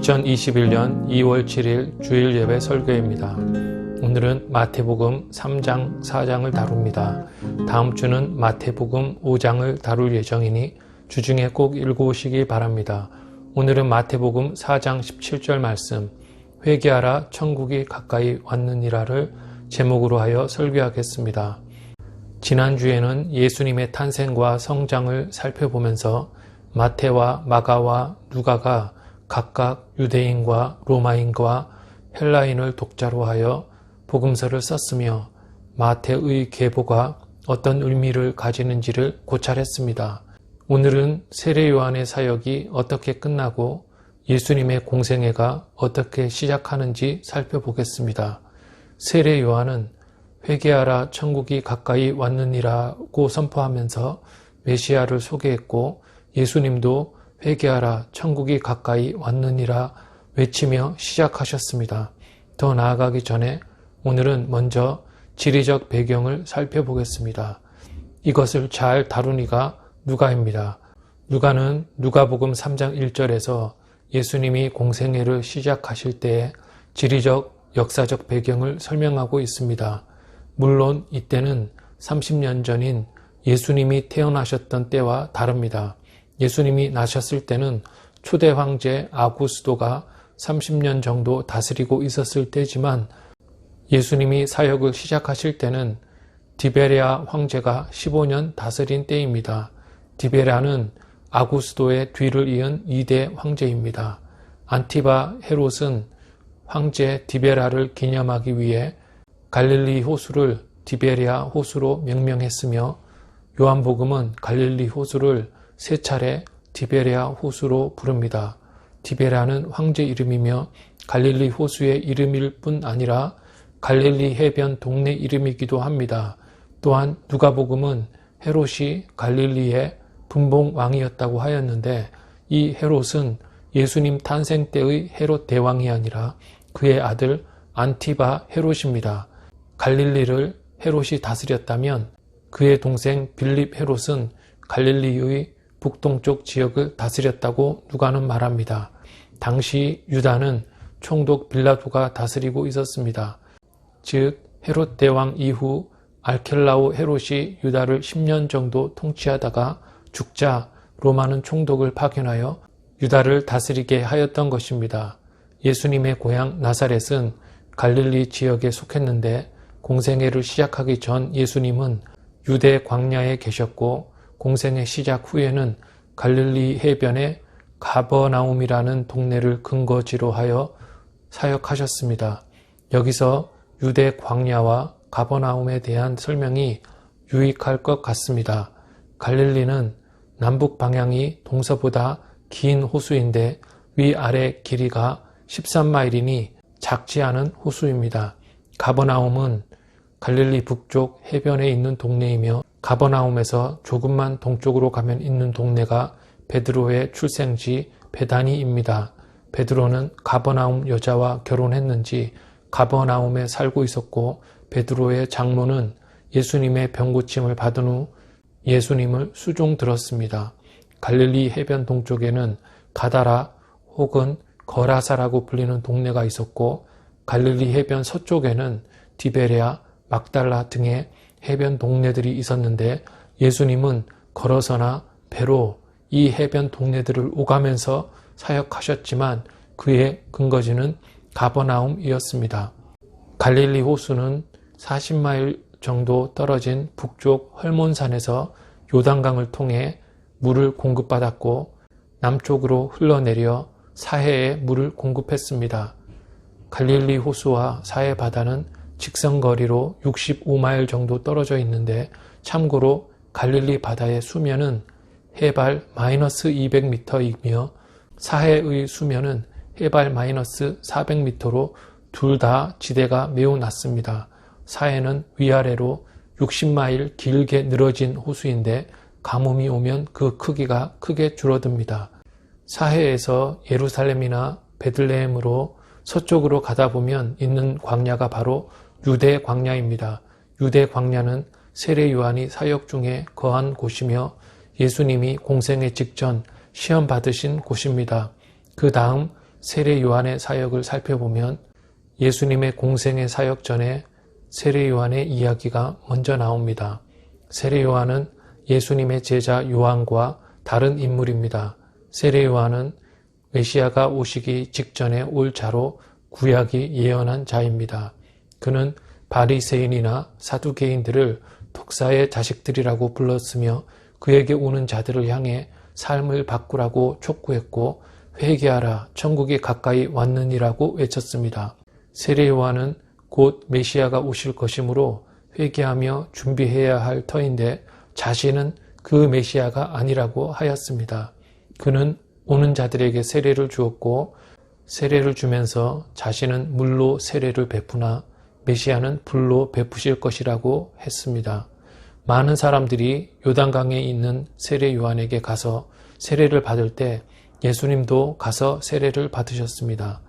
2021년 2월 7일 주일 예배 설교입니다. 오늘은 마태복음 3장, 4장을 다룹니다. 다음 주는 마태복음 5장을 다룰 예정이니 주중에 꼭 읽어오시기 바랍니다. 오늘은 마태복음 4장 17절 말씀, 회개하라 천국이 가까이 왔느니라를 제목으로 하여 설교하겠습니다. 지난주에는 예수님의 탄생과 성장을 살펴보면서 마태와 마가와 누가가 각각 유대인과 로마인과 헬라인을 독자로 하여 복음서를 썼으며 마태의 계보가 어떤 의미를 가지는지를 고찰했습니다. 오늘은 세례 요한의 사역이 어떻게 끝나고 예수님의 공생애가 어떻게 시작하는지 살펴보겠습니다. 세례 요한은 회개하라 천국이 가까이 왔느니라고 선포하면서 메시아를 소개했고, 예수님도 회개하라 천국이 가까이 왔느니라 외치며 시작하셨습니다. 더 나아가기 전에 오늘은 먼저 지리적 배경을 살펴보겠습니다. 이것을 잘 다룬 이가 누가입니다. 누가는 누가복음 3장 1절에서 예수님이 공생애를 시작하실 때의 지리적 역사적 배경을 설명하고 있습니다. 물론 이때는 30년 전인 예수님이 태어나셨던 때와 다릅니다. 예수님이 나셨을 때는 초대 황제 아구스도가 30년 정도 다스리고 있었을 때지만, 예수님이 사역을 시작하실 때는 디베랴 황제가 15년 다스린 때입니다. 디베랴는 아구스도의 뒤를 이은 2대 황제입니다. 안티바 헤롯은 황제 디베랴를 기념하기 위해 갈릴리 호수를 디베랴 호수로 명명했으며, 요한복음은 갈릴리 호수를 세 차례 디베랴 호수로 부릅니다. 디베랴는 황제 이름이며 갈릴리 호수의 이름일 뿐 아니라 갈릴리 해변 동네 이름이기도 합니다. 또한 누가복음은 헤롯이 갈릴리의 분봉 왕이었다고 하였는데, 이 헤롯은 예수님 탄생 때의 헤롯 대왕이 아니라 그의 아들 안티바 헤롯입니다. 갈릴리를 헤롯이 다스렸다면 그의 동생 빌립 헤롯은 갈릴리의 북동쪽 지역을 다스렸다고 누가는 말합니다. 당시 유다는 총독 빌라도가 다스리고 있었습니다. 즉 헤롯 대왕 이후 알켈라오 헤롯이 유다를 10년 정도 통치하다가 죽자 로마는 총독을 파견하여 유다를 다스리게 하였던 것입니다. 예수님의 고향 나사렛은 갈릴리 지역에 속했는데, 공생애를 시작하기 전 예수님은 유대 광야에 계셨고, 공생애 시작 후에는 갈릴리 해변의 가버나움이라는 동네를 근거지로 하여 사역하셨습니다. 여기서 유대 광야와 가버나움에 대한 설명이 유익할 것 같습니다. 갈릴리는 남북 방향이 동서보다 긴 호수인데 위아래 길이가 13마일이니 작지 않은 호수입니다. 가버나움은 갈릴리 북쪽 해변에 있는 동네이며, 가버나움에서 조금만 동쪽으로 가면 있는 동네가 베드로의 출생지 베다니입니다. 베드로는 가버나움 여자와 결혼했는지 가버나움에 살고 있었고, 베드로의 장모는 예수님의 병고침을 받은 후 예수님을 수종 들었습니다. 갈릴리 해변 동쪽에는 가다라 혹은 거라사라고 불리는 동네가 있었고, 갈릴리 해변 서쪽에는 디베랴, 막달라 등의 해변 동네들이 있었는데, 예수님은 걸어서나 배로 이 해변 동네들을 오가면서 사역하셨지만 그의 근거지는 가버나움이었습니다. 갈릴리 호수는 40마일 정도 떨어진 북쪽 헐몬산에서 요단강을 통해 물을 공급받았고, 남쪽으로 흘러내려 사해에 물을 공급했습니다. 갈릴리 호수와 사해 바다는 직선거리로 65마일 정도 떨어져 있는데, 참고로 갈릴리 바다의 수면은 해발 -200m이며 사해의 수면은 해발 -400m로 둘 다 지대가 매우 낮습니다. 사해는 위아래로 60마일 길게 늘어진 호수인데, 가뭄이 오면 그 크기가 크게 줄어듭니다. 사해에서 예루살렘이나 베들레헴으로 서쪽으로 가다 보면 있는 광야가 바로 유대 광야입니다. 유대 광야는 세례 요한이 사역 중에 거한 곳이며 예수님이 공생애 직전 시험 받으신 곳입니다. 그 다음 세례 요한의 사역을 살펴보면 예수님의 공생의 사역 전에 세례 요한의 이야기가 먼저 나옵니다. 세례 요한은 예수님의 제자 요한과 다른 인물입니다. 세례 요한은 메시아가 오시기 직전에 올 자로 구약이 예언한 자입니다. 그는 바리새인이나 사두개인들을 독사의 자식들이라고 불렀으며 그에게 오는 자들을 향해 삶을 바꾸라고 촉구했고 회개하라 천국이 가까이 왔느니라고 외쳤습니다. 세례 요한은 곧 메시아가 오실 것이므로 회개하며 준비해야 할 터인데 자신은 그 메시아가 아니라고 하였습니다. 그는 오는 자들에게 세례를 주었고 세례를 주면서 자신은 물로 세례를 베푸나 메시아는 불로 베푸실 것이라고 했습니다. 많은 사람들이 요단강에 있는 세례 요한에게 가서 세례를 받을 때 예수님도 가서 세례를 받으셨습니다.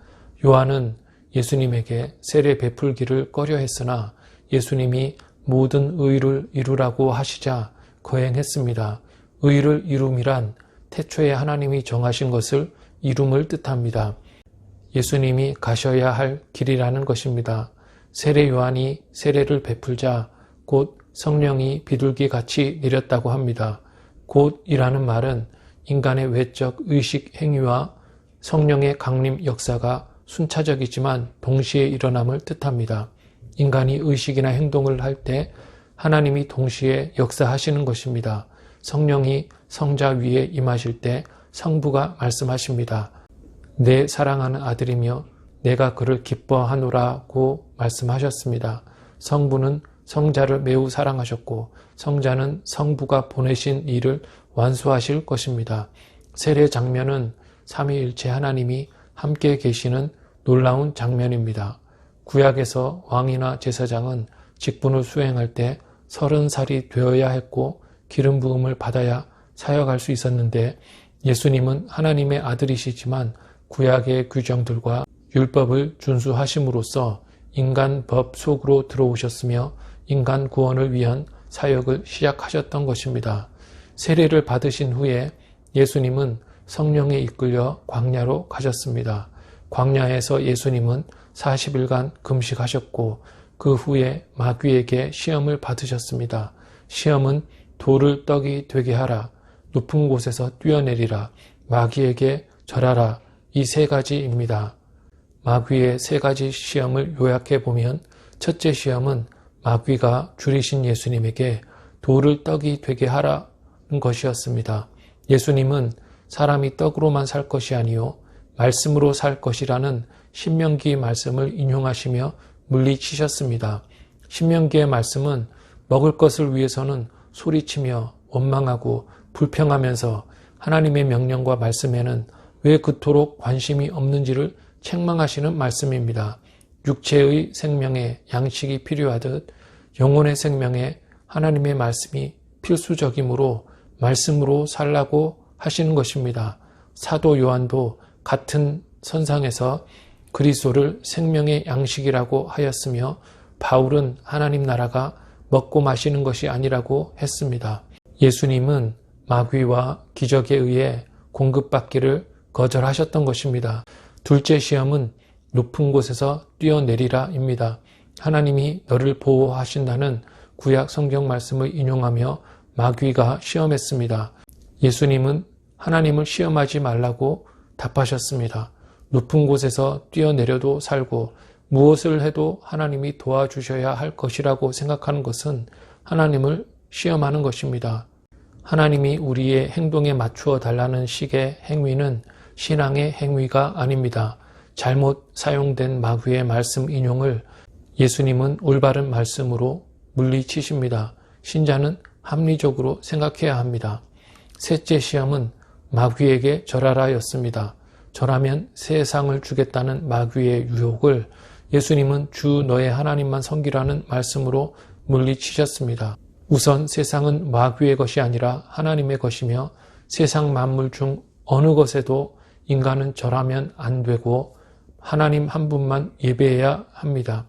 요한은 예수님에게 세례 베풀기를 꺼려했으나 예수님이 모든 의를 이루라고 하시자 거행했습니다. 의를 이룸이란 태초에 하나님이 정하신 것을 이룸을 뜻합니다. 예수님이 가셔야 할 길이라는 것입니다. 세례 요한이 세례를 베풀자 곧 성령이 비둘기같이 내렸다고 합니다. 곧이라는 말은 인간의 외적 의식 행위와 성령의 강림 역사가 순차적이지만 동시에 일어남을 뜻합니다. 인간이 의식이나 행동을 할 때 하나님이 동시에 역사하시는 것입니다. 성령이 성자 위에 임하실 때 성부가 말씀하십니다. 내 사랑하는 아들이며 내가 그를 기뻐하노라고 말씀하셨습니다. 성부는 성자를 매우 사랑하셨고 성자는 성부가 보내신 일을 완수하실 것입니다. 세례 장면은 삼위일체 하나님이 함께 계시는 놀라운 장면입니다. 구약에서 왕이나 제사장은 직분을 수행할 때 30살이 되어야 했고 기름 부음을 받아야 사역할 수 있었는데 예수님은 하나님의 아들이시지만 구약의 규정들과 율법을 준수하심으로써 인간 법 속으로 들어오셨으며 인간 구원을 위한 사역을 시작하셨던 것입니다. 세례를 받으신 후에 예수님은 성령에 이끌려 광야로 가셨습니다. 광야에서 예수님은 40일간 금식하셨고 그 후에 마귀에게 시험을 받으셨습니다. 시험은 돌을 떡이 되게 하라, 높은 곳에서 뛰어내리라, 마귀에게 절하라 이 세 가지입니다. 마귀의 세 가지 시험을 요약해 보면 첫째 시험은 마귀가 줄이신 예수님에게 돌을 떡이 되게 하라는 것이었습니다. 예수님은 사람이 떡으로만 살 것이 아니요 말씀으로 살 것이라는 신명기 말씀을 인용하시며 물리치셨습니다. 신명기의 말씀은 먹을 것을 위해서는 소리치며 원망하고 불평하면서 하나님의 명령과 말씀에는 왜 그토록 관심이 없는지를 책망하시는 말씀입니다. 육체의 생명에 양식이 필요하듯 영혼의 생명에 하나님의 말씀이 필수적이므로 말씀으로 살라고 하시는 것입니다. 사도 요한도 같은 선상에서 그리스도를 생명의 양식이라고 하였으며 바울은 하나님 나라가 먹고 마시는 것이 아니라고 했습니다. 예수님은 마귀와 기적에 의해 공급받기를 거절하셨던 것입니다. 둘째 시험은 높은 곳에서 뛰어내리라입니다. 하나님이 너를 보호하신다는 구약 성경 말씀을 인용하며 마귀가 시험했습니다. 예수님은 하나님을 시험하지 말라고 답하셨습니다. 높은 곳에서 뛰어내려도 살고 무엇을 해도 하나님이 도와주셔야 할 것이라고 생각하는 것은 하나님을 시험하는 것입니다. 하나님이 우리의 행동에 맞추어 달라는 식의 행위는 신앙의 행위가 아닙니다. 잘못 사용된 마귀의 말씀 인용을 예수님은 올바른 말씀으로 물리치십니다. 신자는 합리적으로 생각해야 합니다. 셋째 시험은 마귀에게 절하라였습니다. 절하면 세상을 주겠다는 마귀의 유혹을 예수님은 주 너의 하나님만 섬기라는 말씀으로 물리치셨습니다. 우선 세상은 마귀의 것이 아니라 하나님의 것이며 세상 만물 중 어느 것에도 인간은 절하면 안 되고 하나님 한 분만 예배해야 합니다.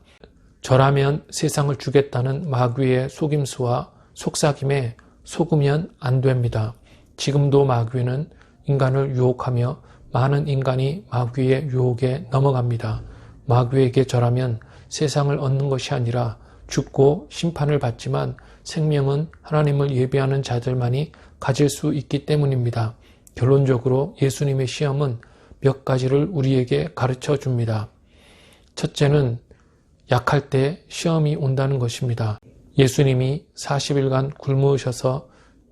절하면 세상을 주겠다는 마귀의 속임수와 속삭임에 속으면 안 됩니다. 지금도 마귀는 인간을 유혹하며 많은 인간이 마귀의 유혹에 넘어갑니다. 마귀에게 절하면 세상을 얻는 것이 아니라 죽고 심판을 받지만 생명은 하나님을 예배하는 자들만이 가질 수 있기 때문입니다. 결론적으로 예수님의 시험은 몇 가지를 우리에게 가르쳐 줍니다. 첫째는 약할 때 시험이 온다는 것입니다. 예수님이 40일간 굶으셔서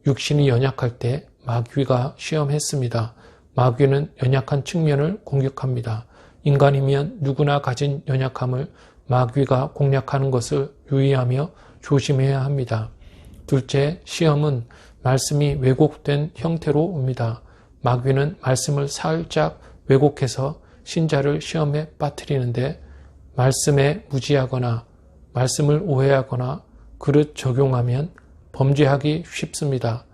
육신이 연약할 때 마귀가 시험했습니다. 마귀는 연약한 측면을 공격합니다. 인간이면 누구나 가진 연약함을 마귀가 공략하는 것을 유의하며 조심해야 합니다. 둘째, 시험은 말씀이 왜곡된 형태로 옵니다. 마귀는 말씀을 살짝 왜곡해서 신자를 시험에 빠뜨리는데 말씀에 무지하거나 말씀을 오해하거나 그릇 적용하면 범죄하기 쉽습니다.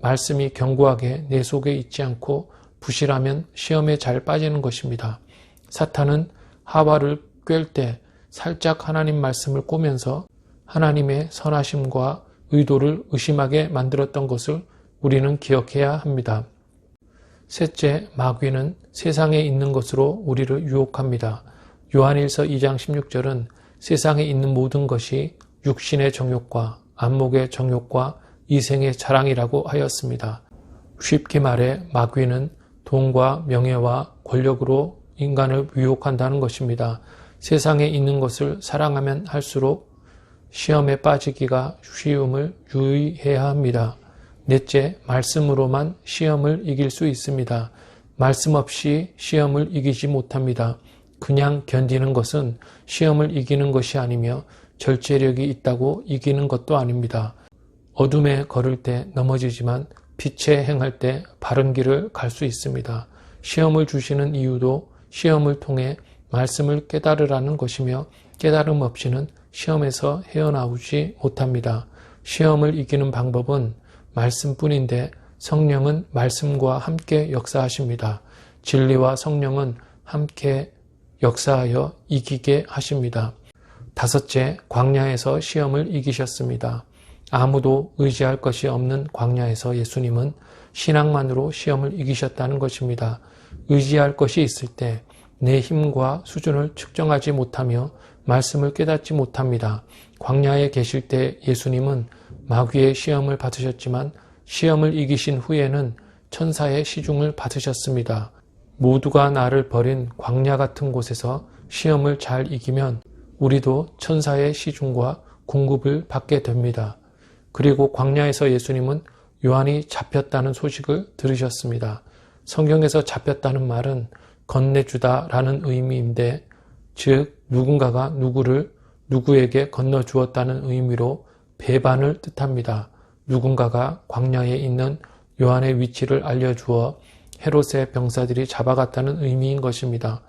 말씀이 견고하게 내 속에 있지 않고 부실하면 시험에 잘 빠지는 것입니다. 사탄은 하와를 꿰을 때 살짝 하나님 말씀을 꼬면서 하나님의 선하심과 의도를 의심하게 만들었던 것을 우리는 기억해야 합니다. 셋째, 마귀는 세상에 있는 것으로 우리를 유혹합니다. 요한일서 2장 16절은 세상에 있는 모든 것이 육신의 정욕과 안목의 정욕과 이생의 자랑이라고 하였습니다. 쉽게 말해 마귀는 돈과 명예와 권력으로 인간을 유혹한다는 것입니다. 세상에 있는 것을 사랑하면 할수록 시험에 빠지기가 쉬움을 유의해야 합니다. 넷째, 말씀으로만 시험을 이길 수 있습니다. 말씀 없이 시험을 이기지 못합니다. 그냥 견디는 것은 시험을 이기는 것이 아니며 절제력이 있다고 이기는 것도 아닙니다. 어둠에 걸을 때 넘어지지만 빛에 행할 때 바른 길을 갈 수 있습니다. 시험을 주시는 이유도 시험을 통해 말씀을 깨달으라는 것이며 깨달음 없이는 시험에서 헤어나오지 못합니다. 시험을 이기는 방법은 말씀뿐인데 성령은 말씀과 함께 역사하십니다. 진리와 성령은 함께 역사하여 이기게 하십니다. 다섯째, 광야에서 시험을 이기셨습니다. 아무도 의지할 것이 없는 광야에서 예수님은 신앙만으로 시험을 이기셨다는 것입니다. 의지할 것이 있을 때 내 힘과 수준을 측정하지 못하며 말씀을 깨닫지 못합니다. 광야에 계실 때 예수님은 마귀의 시험을 받으셨지만 시험을 이기신 후에는 천사의 시중을 받으셨습니다. 모두가 나를 버린 광야 같은 곳에서 시험을 잘 이기면 우리도 천사의 시중과 공급을 받게 됩니다. 그리고 광야에서 예수님은 요한이 잡혔다는 소식을 들으셨습니다. 성경에서 잡혔다는 말은 건네주다라는 의미인데, 즉 누군가가 누구를 누구에게 건너주었다는 의미로 배반을 뜻합니다. 누군가가 광야에 있는 요한의 위치를 알려주어 헤롯의 병사들이 잡아갔다는 의미인 것입니다.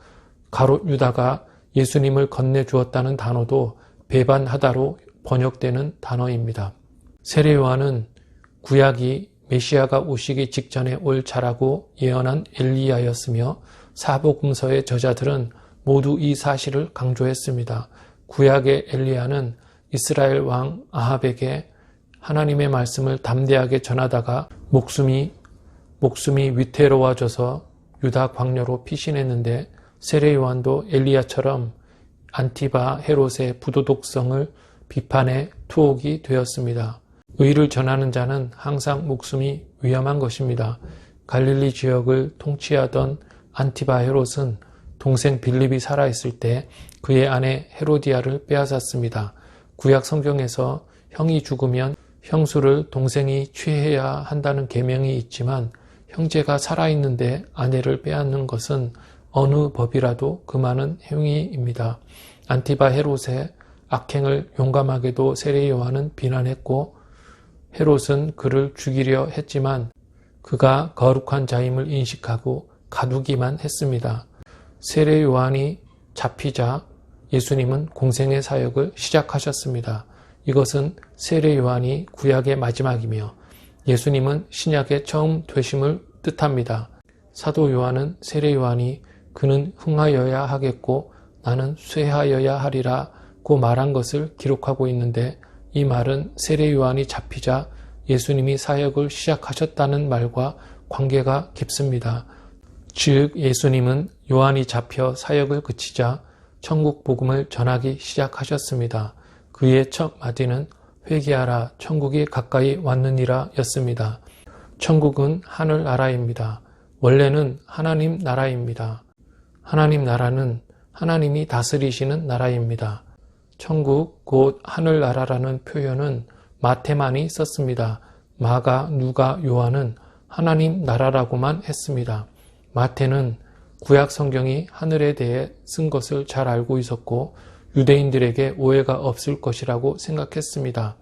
가롯 유다가 예수님을 건네주었다는 단어도 배반하다로 번역되는 단어입니다. 세례 요한은 구약이 메시아가 오시기 직전에 올 자라고 예언한 엘리야였으며 사복음서의 저자들은 모두 이 사실을 강조했습니다. 구약의 엘리야는 이스라엘 왕 아합에게 하나님의 말씀을 담대하게 전하다가 목숨이 위태로워져서 유다 광야로 피신했는데, 세례 요한도 엘리야처럼 안티바 헤롯의 부도덕성을 비판해 투옥이 되었습니다. 의를 전하는 자는 항상 목숨이 위험한 것입니다. 갈릴리 지역을 통치하던 안티바 헤롯은 동생 빌립이 살아있을 때 그의 아내 헤로디아를 빼앗았습니다. 구약 성경에서 형이 죽으면 형수를 동생이 취해야 한다는 계명이 있지만 형제가 살아있는데 아내를 빼앗는 것은 어느 법이라도 금하는 행위입니다. 안티바 헤롯의 악행을 용감하게도 세례 요한은 비난했고 헤롯은 그를 죽이려 했지만 그가 거룩한 자임을 인식하고 가두기만 했습니다. 세례 요한이 잡히자 예수님은 공생의 사역을 시작하셨습니다. 이것은 세례 요한이 구약의 마지막이며 예수님은 신약의 처음 되심을 뜻합니다. 사도 요한은 세례 요한이 그는 흥하여야 하겠고 나는 쇠하여야 하리라고 말한 것을 기록하고 있는데, 이 말은 세례 요한이 잡히자 예수님이 사역을 시작하셨다는 말과 관계가 깊습니다. 즉 예수님은 요한이 잡혀 사역을 그치자 천국 복음을 전하기 시작하셨습니다. 그의 첫 마디는 회개하라 천국이 가까이 왔느니라 였습니다. 천국은 하늘나라입니다. 원래는 하나님 나라입니다. 하나님 나라는 하나님이 다스리시는 나라입니다. 천국 곧 하늘나라라는 표현은 마태만이 썼습니다. 마가, 누가, 요한은 하나님 나라라고만 했습니다. 마태는 구약 성경이 하늘에 대해 쓴 것을 잘 알고 있었고 유대인들에게 오해가 없을 것이라고 생각했습니다.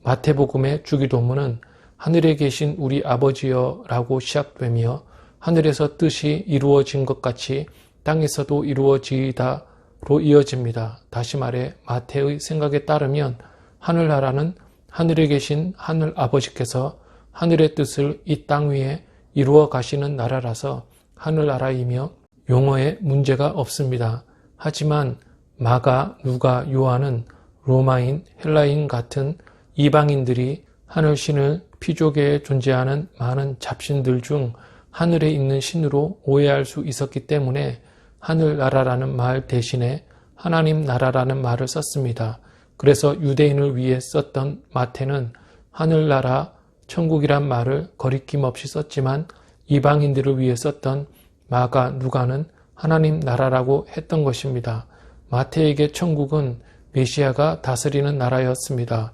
마태복음의 주기도문은 하늘에 계신 우리 아버지여 라고 시작되며 하늘에서 뜻이 이루어진 것 같이 땅에서도 이루어지이다 로 이어집니다. 다시 말해 마태의 생각에 따르면 하늘나라는 하늘에 계신 하늘 아버지께서 하늘의 뜻을 이 땅 위에 이루어 가시는 나라라서 하늘나라이며 용어에 문제가 없습니다. 하지만 마가, 누가, 요한은 로마인, 헬라인 같은 이방인들이 하늘신을 피조계에 존재하는 많은 잡신들 중 하늘에 있는 신으로 오해할 수 있었기 때문에 하늘나라라는 말 대신에 하나님 나라라는 말을 썼습니다. 그래서 유대인을 위해 썼던 마태는 하늘나라, 천국이란 말을 거리낌 없이 썼지만 이방인들을 위해 썼던 마가, 누가는 하나님 나라라고 했던 것입니다. 마태에게 천국은 메시아가 다스리는 나라였습니다.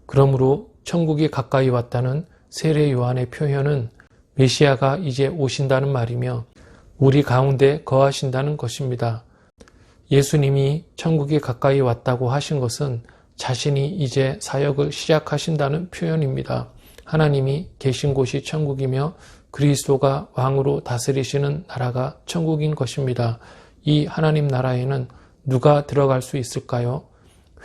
그러므로 천국이 가까이 왔다는 세례 요한의 표현은 메시아가 이제 오신다는 말이며 우리 가운데 거하신다는 것입니다. 예수님이 천국이 가까이 왔다고 하신 것은 자신이 이제 사역을 시작하신다는 표현입니다. 하나님이 계신 곳이 천국이며 그리스도가 왕으로 다스리시는 나라가 천국인 것입니다. 이 하나님 나라에는 누가 들어갈 수 있을까요?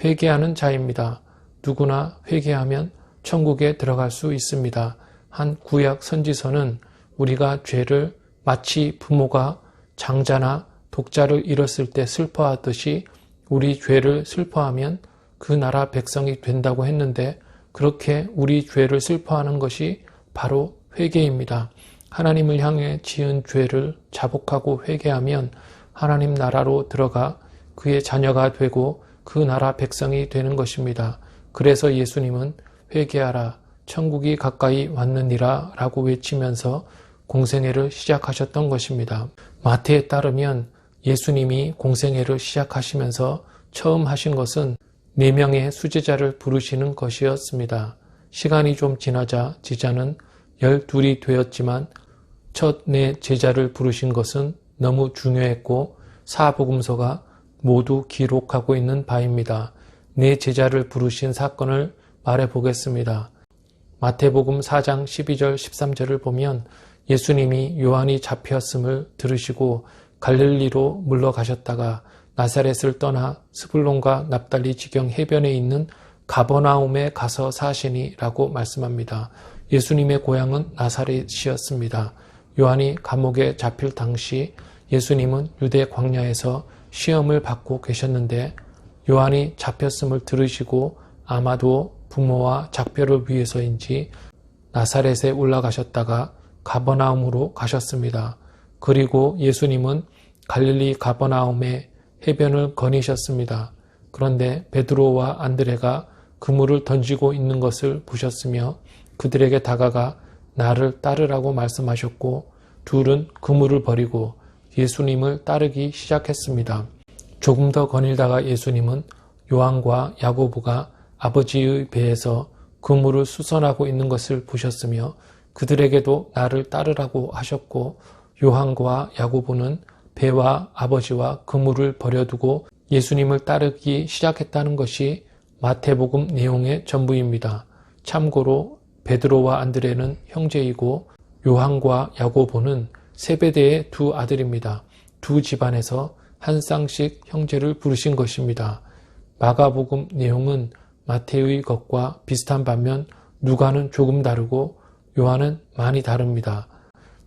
회개하는 자입니다. 누구나 회개하면 천국에 들어갈 수 있습니다. 한 구약 선지서는 우리가 죄를 마치 부모가 장자나 독자를 잃었을 때 슬퍼하듯이 우리 죄를 슬퍼하면 그 나라 백성이 된다고 했는데 그렇게 우리 죄를 슬퍼하는 것이 바로 회개입니다. 하나님을 향해 지은 죄를 자복하고 회개하면 하나님 나라로 들어가 그의 자녀가 되고 그 나라 백성이 되는 것입니다. 그래서 예수님은 회개하라 천국이 가까이 왔느니라 라고 외치면서 공생애를 시작하셨던 것입니다. 마태에 따르면 예수님이 공생애를 시작하시면서 처음 하신 것은 4명의 수제자를 부르시는 것이었습니다. 시간이 좀 지나자 제자는 12이 되었지만 첫 4 제자를 부르신 것은 너무 중요했고 사복음서가 모두 기록하고 있는 바입니다. 4 제자를 부르신 사건을 말해보겠습니다. 마태복음 4장 12절 13절을 보면 예수님이 요한이 잡혔음을 들으시고 갈릴리로 물러가셨다가 나사렛을 떠나 스불론과 납달리 지경 해변에 있는 가버나움에 가서 사시니라고 말씀합니다. 예수님의 고향은 나사렛이었습니다. 요한이 감옥에 잡힐 당시 예수님은 유대 광야에서 시험을 받고 계셨는데 요한이 잡혔음을 들으시고 아마도 부모와 작별을 위해서인지 나사렛에 올라가셨다가 가버나움으로 가셨습니다. 그리고 예수님은 갈릴리 가버나움의 해변을 거니셨습니다. 그런데 베드로와 안드레가 그물을 던지고 있는 것을 보셨으며 그들에게 다가가 나를 따르라고 말씀하셨고 둘은 그물을 버리고 예수님을 따르기 시작했습니다. 조금 더 거닐다가 예수님은 요한과 야고보가 아버지의 배에서 그물을 수선하고 있는 것을 보셨으며 그들에게도 나를 따르라고 하셨고 요한과 야고보는 배와 아버지와 그물을 버려두고 예수님을 따르기 시작했다는 것이 마태복음 내용의 전부입니다. 참고로 베드로와 안드레는 형제이고 요한과 야고보는 세베대의 2 아들입니다. 2 집안에서 한 쌍씩 형제를 부르신 것입니다. 마가복음 내용은 마태의 것과 비슷한 반면 누가는 조금 다르고 요한은 많이 다릅니다.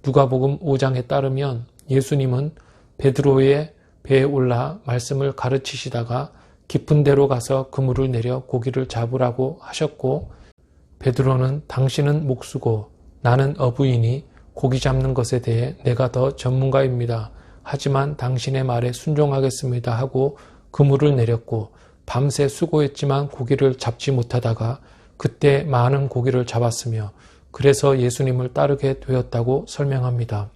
누가복음 5장에 따르면 예수님은 베드로의 배에 올라 말씀을 가르치시다가 깊은 데로 가서 그물을 내려 고기를 잡으라고 하셨고 베드로는 당신은 목수고 나는 어부이니 고기 잡는 것에 대해 내가 더 전문가입니다. 하지만 당신의 말에 순종하겠습니다 하고 그물을 내렸고 밤새 수고했지만 고기를 잡지 못하다가 그때 많은 고기를 잡았으며 그래서 예수님을 따르게 되었다고 설명합니다.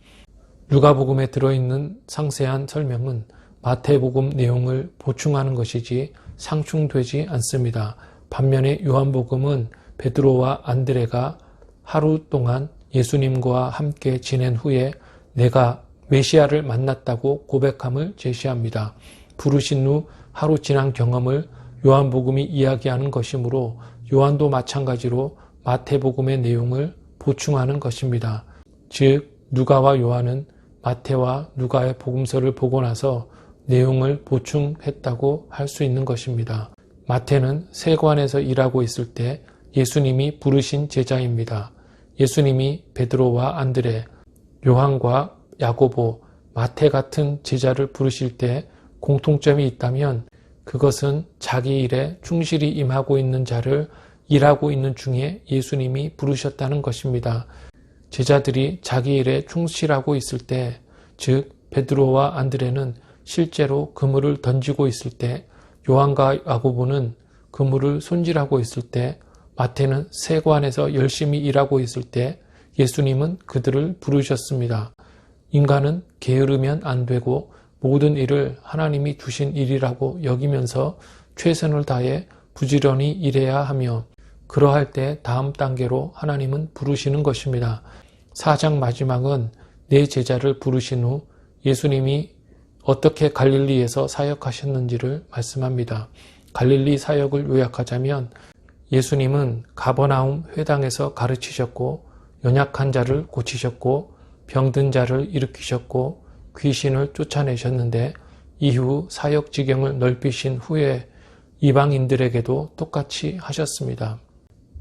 누가복음에 들어있는 상세한 설명은 마태복음 내용을 보충하는 것이지 상충되지 않습니다. 반면에 요한복음은 베드로와 안드레가 하루 동안 예수님과 함께 지낸 후에 내가 메시아를 만났다고 고백함을 제시합니다. 부르신 후 하루 지난 경험을 요한복음이 이야기하는 것이므로 요한도 마찬가지로 마태복음의 내용을 보충하는 것입니다. 즉 누가와 요한은 마태와 누가의 복음서를 보고 나서 내용을 보충했다고 할 수 있는 것입니다. 마태는 세관에서 일하고 있을 때 예수님이 부르신 제자입니다. 예수님이 베드로와 안드레, 요한과 야고보, 마태 같은 제자를 부르실 때 공통점이 있다면 그것은 자기 일에 충실히 임하고 있는 자를 일하고 있는 중에 예수님이 부르셨다는 것입니다. 제자들이 자기 일에 충실하고 있을 때, 즉 베드로와 안드레는 실제로 그물을 던지고 있을 때, 요한과 야고보는 그물을 손질하고 있을 때, 마태는 세관에서 열심히 일하고 있을 때 예수님은 그들을 부르셨습니다. 인간은 게으르면 안 되고 모든 일을 하나님이 주신 일이라고 여기면서 최선을 다해 부지런히 일해야 하며 그러할 때 다음 단계로 하나님은 부르시는 것입니다. 4장 마지막은 네 제자를 부르신 후 예수님이 어떻게 갈릴리에서 사역하셨는지를 말씀합니다. 갈릴리 사역을 요약하자면 예수님은 가버나움 회당에서 가르치셨고 연약한 자를 고치셨고 병든 자를 일으키셨고 귀신을 쫓아내셨는데 이후 사역 지경을 넓히신 후에 이방인들에게도 똑같이 하셨습니다.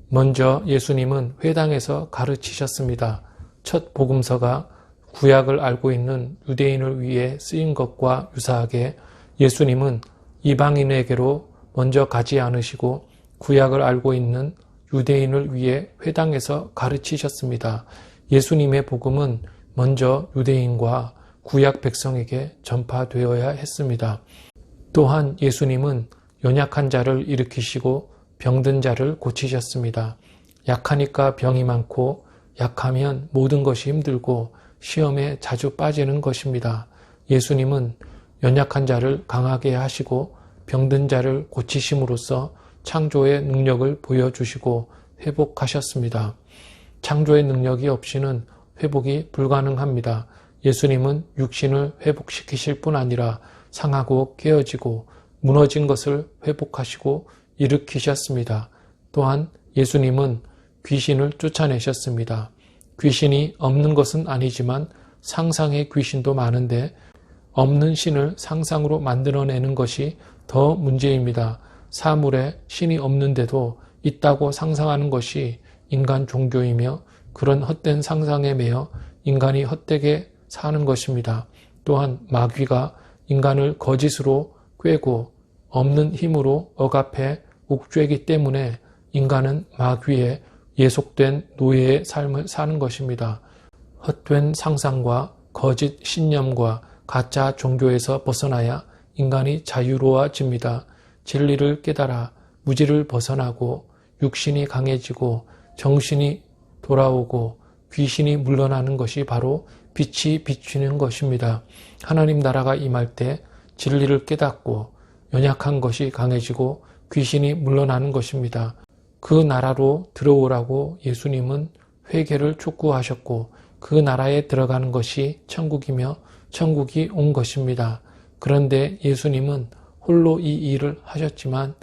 먼저 예수님은 회당에서 가르치셨습니다. 첫 복음서가 구약을 알고 있는 유대인을 위해 쓰인 것과 유사하게 예수님은 이방인에게로 먼저 가지 않으시고 구약을 알고 있는 유대인을 위해 회당에서 가르치셨습니다. 예수님의 복음은 먼저 유대인과 구약 백성에게 전파되어야 했습니다. 또한 예수님은 연약한 자를 일으키시고 병든 자를 고치셨습니다. 약하니까 병이 많고 약하면 모든 것이 힘들고 시험에 자주 빠지는 것입니다. 예수님은 연약한 자를 강하게 하시고 병든 자를 고치심으로써 창조의 능력을 보여주시고 회복하셨습니다. 창조의 능력이 없이는 회복이 불가능합니다. 예수님은 육신을 회복시키실 뿐 아니라 상하고 깨어지고 무너진 것을 회복하시고 일으키셨습니다. 또한 예수님은 귀신을 쫓아내셨습니다. 귀신이 없는 것은 아니지만 상상의 귀신도 많은데 없는 신을 상상으로 만들어내는 것이 더 문제입니다. 사물에 신이 없는데도 있다고 상상하는 것이 인간 종교이며 그런 헛된 상상에 매여 인간이 헛되게 사는 것입니다. 또한 마귀가 인간을 거짓으로 꿰고 없는 힘으로 억압해 옥죄기 때문에 인간은 마귀에 예속된 노예의 삶을 사는 것입니다. 헛된 상상과 거짓 신념과 가짜 종교에서 벗어나야 인간이 자유로워집니다. 진리를 깨달아 무지를 벗어나고 육신이 강해지고 정신이 돌아오고 귀신이 물러나는 것이 바로 빛이 비추는 것입니다. 하나님 나라가 임할 때 진리를 깨닫고 연약한 것이 강해지고 귀신이 물러나는 것입니다. 그 나라로 들어오라고 예수님은 회개를 촉구하셨고 그 나라에 들어가는 것이 천국이며 천국이 온 것입니다. 그런데 예수님은 홀로 이 일을 하셨지만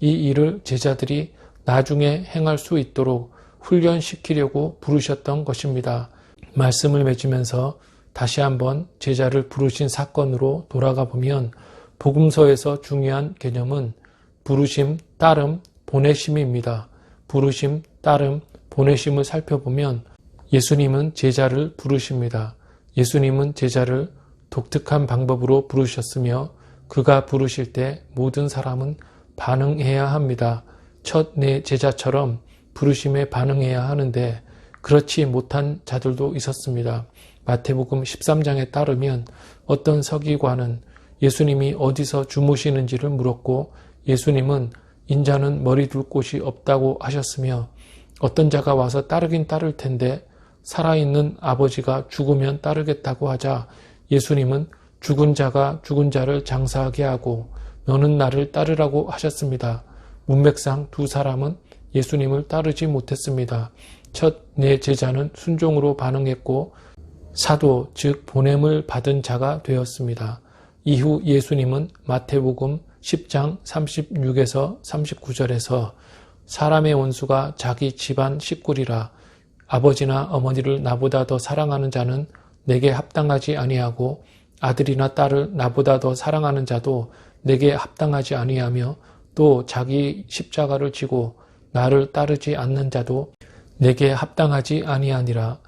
이 일을 제자들이 나중에 행할 수 있도록 훈련시키려고 부르셨던 것입니다. 말씀을 맺으면서 다시 한번 제자를 부르신 사건으로 돌아가 보면 복음서에서 중요한 개념은 부르심, 따름, 보내심입니다. 부르심, 따름, 보내심을 살펴보면 예수님은 제자를 부르십니다. 예수님은 제자를 독특한 방법으로 부르셨으며 그가 부르실 때 모든 사람은 반응해야 합니다. 첫 내 제자처럼 부르심에 반응해야 하는데 그렇지 못한 자들도 있었습니다. 마태복음 13장에 따르면 어떤 서기관은 예수님이 어디서 주무시는지를 물었고 예수님은 인자는 머리 둘 곳이 없다고 하셨으며 어떤 자가 와서 따르긴 따를 텐데 살아있는 아버지가 죽으면 따르겠다고 하자 예수님은 죽은 자가 죽은 자를 장사하게 하고 너는 나를 따르라고 하셨습니다. 문맥상 두 사람은 예수님을 따르지 못했습니다. 첫 네 제자는 순종으로 반응했고 사도 즉 보냄을 받은 자가 되었습니다. 이후 예수님은 마태복음 10장 36에서 39절에서 사람의 원수가 자기 집안 식구리라 아버지나 어머니를 나보다 더 사랑하는 자는 내게 합당하지 아니하고 아들이나 딸을 나보다 더 사랑하는 자도 내게 합당하지 아니하며 또 자기 십자가를 지고 나를 따르지 않는 자도 내게 합당하지 아니하니라.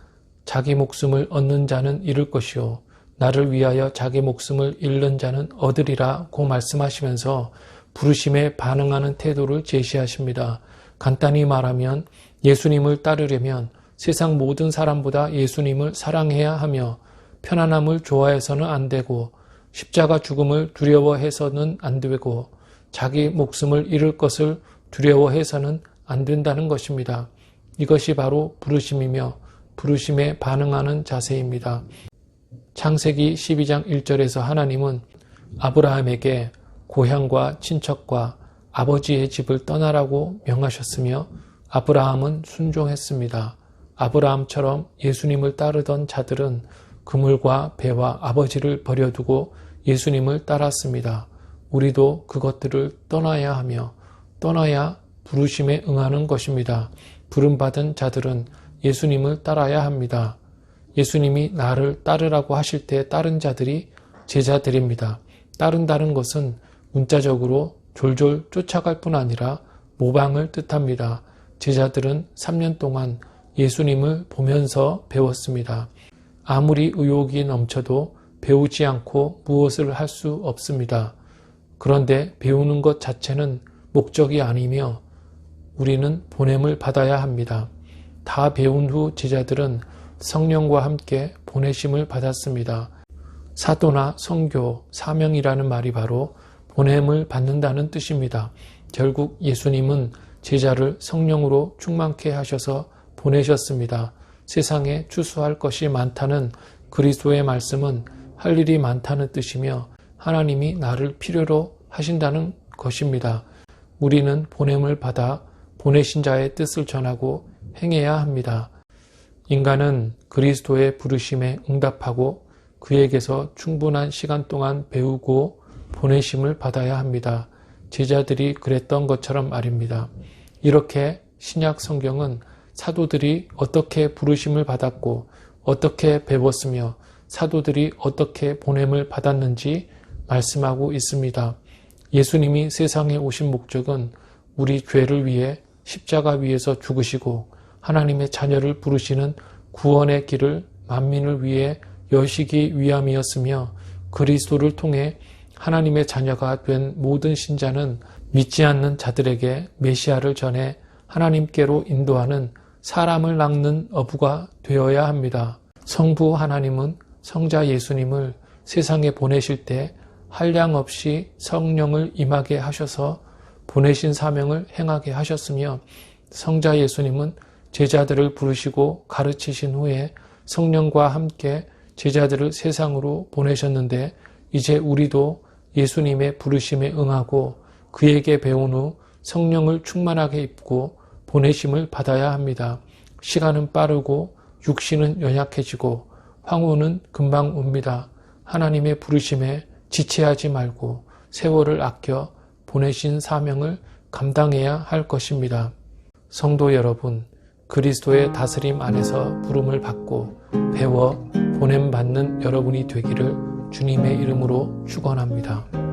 자기 목숨을 얻는 자는 잃을 것이요 나를 위하여 자기 목숨을 잃는 자는 얻으리라고 말씀하시면서 부르심에 반응하는 태도를 제시하십니다. 간단히 말하면 예수님을 따르려면 세상 모든 사람보다 예수님을 사랑해야 하며 편안함을 좋아해서는 안 되고 십자가 죽음을 두려워해서는 안 되고 자기 목숨을 잃을 것을 두려워해서는 안 된다는 것입니다. 이것이 바로 부르심이며 부르심에 반응하는 자세입니다. 창세기 12장 1절에서 하나님은 아브라함에게 고향과 친척과 아버지의 집을 떠나라고 명하셨으며 아브라함은 순종했습니다. 아브라함처럼 예수님을 따르던 자들은 그물과 배와 아버지를 버려두고 예수님을 따랐습니다. 우리도 그것들을 떠나야 하며 떠나야 부르심에 응하는 것입니다. 부름받은 자들은 예수님을 따라야 합니다. 예수님이 나를 따르라고 하실 때 따른 자들이 제자들입니다. 따른다는 것은 문자적으로 졸졸 쫓아갈 뿐 아니라 모방을 뜻합니다. 제자들은 3년 동안 예수님을 보면서 배웠습니다. 아무리 의욕이 넘쳐도 배우지 않고 무엇을 할 수 없습니다. 그런데 배우는 것 자체는 목적이 아니며 우리는 보냄을 받아야 합니다. 다 배운 후 제자들은 성령과 함께 보내심을 받았습니다. 사도나 선교, 사명이라는 말이 바로 보냄을 받는다는 뜻입니다. 결국 예수님은 제자를 성령으로 충만케 하셔서 보내셨습니다. 세상에 추수할 것이 많다는 그리스도의 말씀은 할 일이 많다는 뜻이며 하나님이 나를 필요로 하신다는 것입니다. 우리는 보냄을 받아 보내신 자의 뜻을 전하고 행해야 합니다. 인간은 그리스도의 부르심에 응답하고 그에게서 충분한 시간 동안 배우고 보내심을 받아야 합니다. 제자들이 그랬던 것처럼 말입니다. 이렇게 신약 성경은 사도들이 어떻게 부르심을 받았고 어떻게 배웠으며 사도들이 어떻게 보냄을 받았는지 말씀하고 있습니다. 예수님이 세상에 오신 목적은 우리 죄를 위해 십자가 위에서 죽으시고 하나님의 자녀를 부르시는 구원의 길을 만민을 위해 여시기 위함이었으며 그리스도를 통해 하나님의 자녀가 된 모든 신자는 믿지 않는 자들에게 메시아를 전해 하나님께로 인도하는 사람을 낚는 어부가 되어야 합니다. 성부 하나님은 성자 예수님을 세상에 보내실 때 한량없이 성령을 임하게 하셔서 보내신 사명을 행하게 하셨으며 성자 예수님은 제자들을 부르시고 가르치신 후에 성령과 함께 제자들을 세상으로 보내셨는데 이제 우리도 예수님의 부르심에 응하고 그에게 배운 후 성령을 충만하게 입고 보내심을 받아야 합니다. 시간은 빠르고 육신은 연약해지고 황후는 금방 옵니다. 하나님의 부르심에 지체하지 말고 세월을 아껴 보내신 사명을 감당해야 할 것입니다. 성도 여러분, 그리스도의 다스림 안에서 부름을 받고 배워 보냄받는 여러분이 되기를 주님의 이름으로 축원합니다.